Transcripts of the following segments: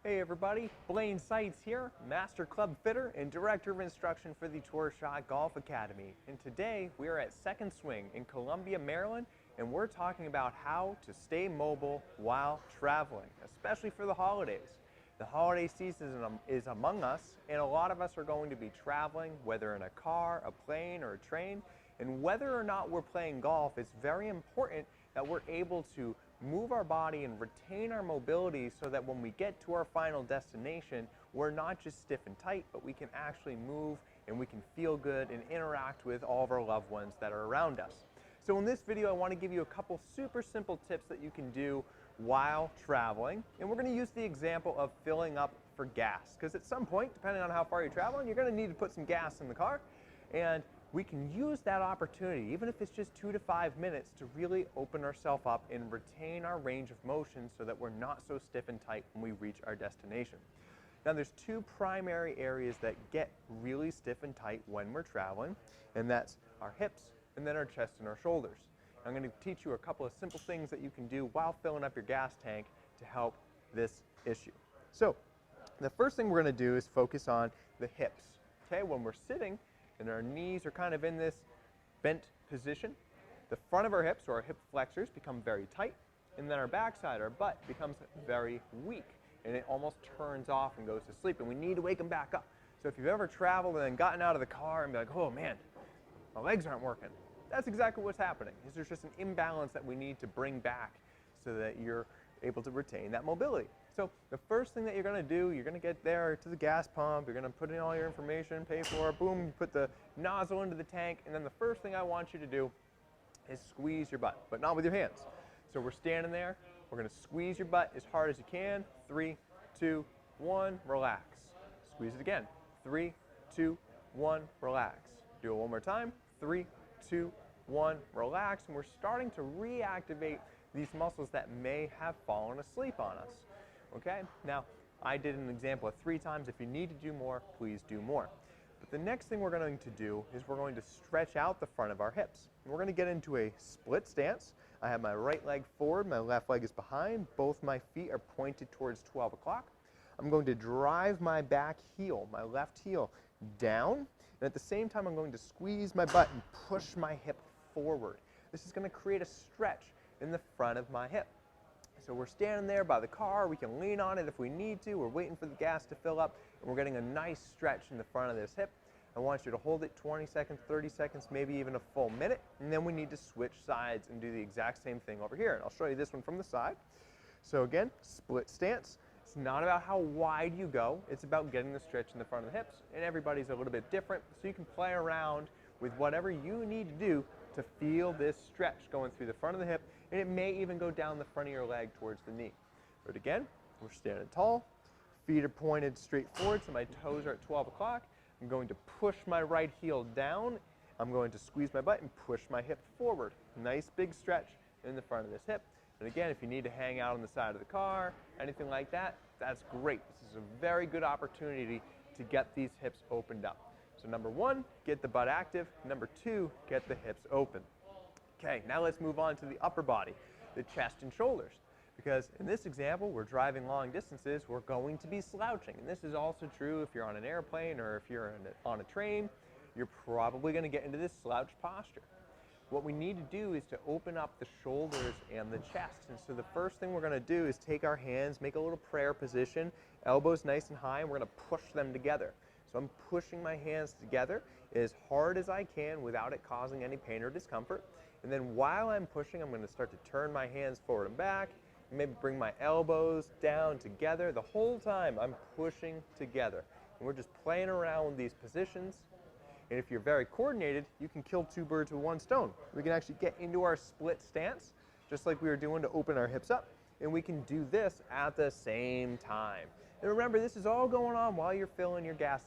Hey everybody, Blaine Seitz here, Master Club Fitter and Director of Instruction for the Tour Shot Golf Academy. And today we are at Second Swing in Columbia, Maryland, and we're talking about how to stay mobile while traveling, especially for the holidays. The holiday season is among us, and a lot of us are going to be traveling, whether in a car, a plane, or a train. And whether or not we're playing golf, it's very important that we're able to move our body and retain our mobility so that when we get to our final destination, we're not just stiff and tight, but we can actually move and we can feel good and interact with all of our loved ones that are around us. So in this video, I want to give you a couple super simple tips that you can do while traveling. And we're going to use the example of filling up for gas, because at some point, depending on how far you're traveling, you're going to need to put some gas in the car. And we can use that opportunity, even if it's just 2 to 5 minutes, to really open ourselves up and retain our range of motion so that we're not so stiff and tight when we reach our destination. Now there's two primary areas that get really stiff and tight when we're traveling, and that's our hips and then our chest and our shoulders. I'm going to teach you a couple of simple things that you can do while filling up your gas tank to help this issue. So the first thing we're going to do is focus on the hips. Okay, when we're sitting and our knees are kind of in this bent position, the front of our hips, or our hip flexors, become very tight, and then our backside, our butt, becomes very weak, and it almost turns off and goes to sleep, and we need to wake them back up. So if you've ever traveled and then gotten out of the car and be like, oh man, my legs aren't working, that's exactly what's happening. There's just an imbalance that we need to bring back so that you're able to retain that mobility. So the first thing that you're going to do, you're going to get there to the gas pump, you're going to put in all your information, pay for it, boom, you put the nozzle into the tank, and then the first thing I want you to do is squeeze your butt, but not with your hands. So we're standing there, we're going to squeeze your butt as hard as you can. 3, 2, 1, relax. Squeeze it again. 3, 2, 1, relax. Do it one more time. 3, 2, 1, relax. And we're starting to reactivate these muscles that may have fallen asleep on us. Okay, now I did an example of 3 times. If you need to do more, please do more. But the next thing we're going to do is we're going to stretch out the front of our hips. And we're going to get into a split stance. I have my right leg forward, my left leg is behind, both my feet are pointed towards 12 o'clock. I'm going to drive my back heel, my left heel, down, and at the same time I'm going to squeeze my butt and push my hip forward. This is going to create a stretch in the front of my hip. So we're standing there by the car, we can lean on it if we need to, we're waiting for the gas to fill up, and we're getting a nice stretch in the front of this hip. I want you to hold it 20 seconds, 30 seconds, maybe even a full minute, and then we need to switch sides and do the exact same thing over here. And I'll show you this one from the side. So again, split stance. It's not about how wide you go, it's about getting the stretch in the front of the hips, and everybody's a little bit different, so you can play around with whatever you need to do to feel this stretch going through the front of the hip, and it may even go down the front of your leg towards the knee. But again, we're standing tall, feet are pointed straight forward, so my toes are at 12 o'clock. I'm going to push my right heel down, I'm going to squeeze my butt and push my hip forward. Nice big stretch in the front of this hip. And again, if you need to hang out on the side of the car, anything like that, that's great. This is a very good opportunity to get these hips opened up. So number 1, get the butt active. Number 2, get the hips open. Okay, now let's move on to the upper body, the chest and shoulders. Because in this example, we're driving long distances, we're going to be slouching. And this is also true if you're on an airplane or if you're on a train, you're probably going to get into this slouch posture. What we need to do is to open up the shoulders and the chest. And so the first thing we're going to do is take our hands, make a little prayer position, elbows nice and high, and we're going to push them together. So I'm pushing my hands together as hard as I can without it causing any pain or discomfort. And then while I'm pushing, I'm going to start to turn my hands forward and back, maybe bring my elbows down together. The whole time I'm pushing together. And we're just playing around with these positions. And if you're very coordinated, you can kill 2 birds with 1 stone. We can actually get into our split stance, just like we were doing to open our hips up, and we can do this at the same time. And remember, this is all going on while you're filling your gas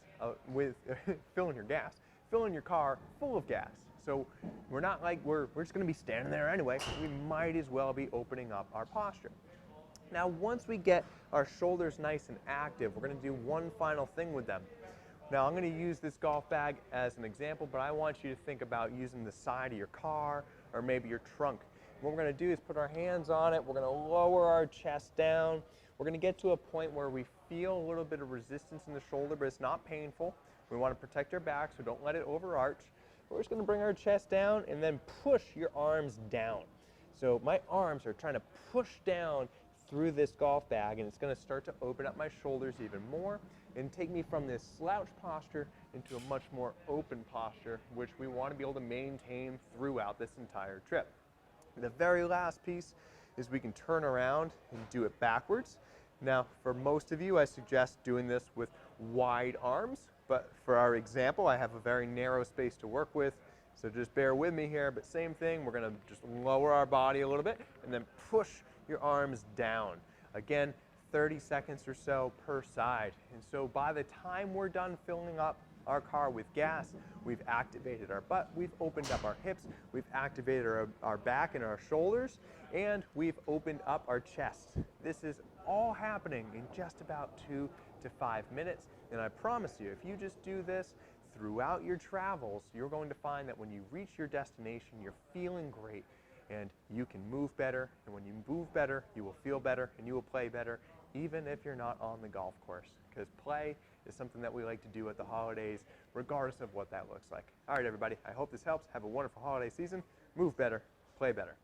filling your car full of gas. So we're not like we're just going to be standing there anyway. We might as well be opening up our posture. Now, once we get our shoulders nice and active, we're going to do one final thing with them. Now, I'm going to use this golf bag as an example, but I want you to think about using the side of your car or maybe your trunk. What we're going to do is put our hands on it. We're going to lower our chest down. We're going to get to a point where we feel a little bit of resistance in the shoulder, but it's not painful. We want to protect our back, so don't let it overarch. We're just going to bring our chest down and then push your arms down. So my arms are trying to push down through this golf bag, and it's going to start to open up my shoulders even more and take me from this slouch posture into a much more open posture, which we want to be able to maintain throughout this entire trip. The very last piece is we can turn around and do it backwards. Now, for most of you, I suggest doing this with wide arms, but for our example, I have a very narrow space to work with, so just bear with me here. But same thing, we're going to just lower our body a little bit and then push your arms down. Again, 30 seconds or so per side. And so by the time we're done filling up our car with gas, we've activated our butt, we've opened up our hips, we've activated our back and our shoulders, and we've opened up our chest. This is all happening in just about 2 to 5 minutes. And I promise you, if you just do this throughout your travels, you're going to find that when you reach your destination, you're feeling great and you can move better. And when you move better, you will feel better and you will play better, even if you're not on the golf course, because play is something that we like to do at the holidays, regardless of what that looks like. All right, everybody, I hope this helps. Have a wonderful holiday season. Move better, play better.